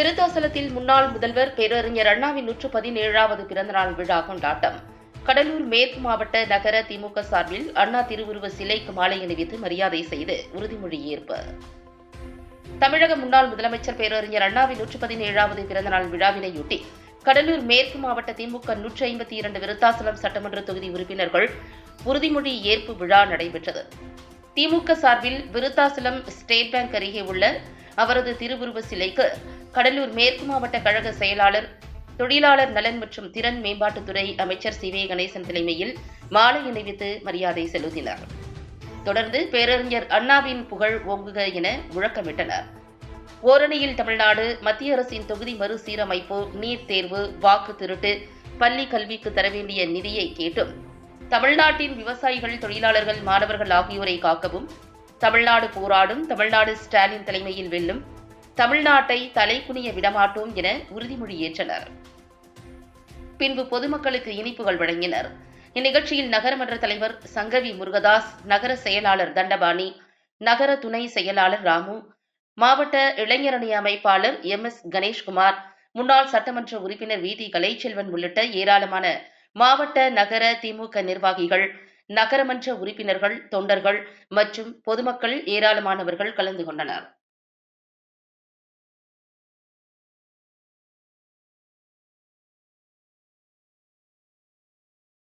விருத்தாசலத்தில் முன்னாள் முதல்வர் பேரறிஞர் அண்ணாவின் 117வது பிறந்தநாள் விழா கொண்டாட்டம். கடலூர் மேற்கு மாவட்ட நகர திமுக சார்பில் அண்ணா திருவுருவ சிலைக்கு மாலை அணிவித்து மரியாதை செய்து உறுதிமொழி ஏற்பு. தமிழக முன்னாள் முதலமைச்சர் பேரறிஞர் அண்ணாவின் 117வது பிறந்தநாள் விழாவினையொட்டி கடலூர் மேற்கு மாவட்ட திமுக 152 விருத்தாசலம் சட்டமன்ற தொகுதி உறுப்பினர்கள் உறுதிமொழி ஏற்பு விழா நடைபெற்றது. திமுக சார்பில் விருத்தாசலம் ஸ்டேட் பேங்க் அருகே உள்ள அவரது திருவுருவ சிலைக்கு கடலூர் மேற்கு மாவட்ட கழக செயலாளர், தொழிலாளர் நலன் மற்றும் திறன் மேம்பாட்டுத்துறை அமைச்சர் சி. வே. கணேசன் தலைமையில் மாலை அணிவித்து மரியாதை செலுத்தினர். தொடர்ந்து பேரறிஞர் அண்ணாவின் புகழ் ஓங்குக என முழக்கமிட்டனர். ஓரணியில் தமிழ்நாடு, மத்திய அரசின் தொகுதி மறுசீரமைப்பு, நீட் தேர்வு, வாக்கு திருட்டு, பள்ளி கல்விக்கு தர வேண்டிய நிதியை கேட்டும் தமிழ்நாட்டின் விவசாயிகள், தொழிலாளர்கள், மாணவர்கள் ஆகியோரை காக்கவும் தமிழ்நாடு போராடும், தமிழ்நாடு ஸ்டாலின் தலைமையில் வெல்லும், தமிழ்நாட்டை தலைகுனிய விடமாட்டோம் என உறுதிமொழி ஏற்றனர். பின்பு பொதுமக்களுக்கு இனிப்புகள் வழங்கினர். இந்நிகழ்ச்சியில் நகரமன்ற தலைவர் சங்கவி முருகதாஸ், நகர செயலாளர் தண்டபாணி, நகர துணை செயலாளர் ராமு, மாவட்ட இளைஞரணி அமைப்பாளர் MS கணேஷ்குமார், முன்னாள் சட்டமன்ற உறுப்பினர் VT கலைச்செல்வன் உள்ளிட்ட ஏராளமான மாவட்ட நகர திமுக நிர்வாகிகள், நகரமன்ற உறுப்பினர்கள், தொண்டர்கள் மற்றும் பொதுமக்கள் ஏராளமானவர்கள் கலந்து கொண்டனர்.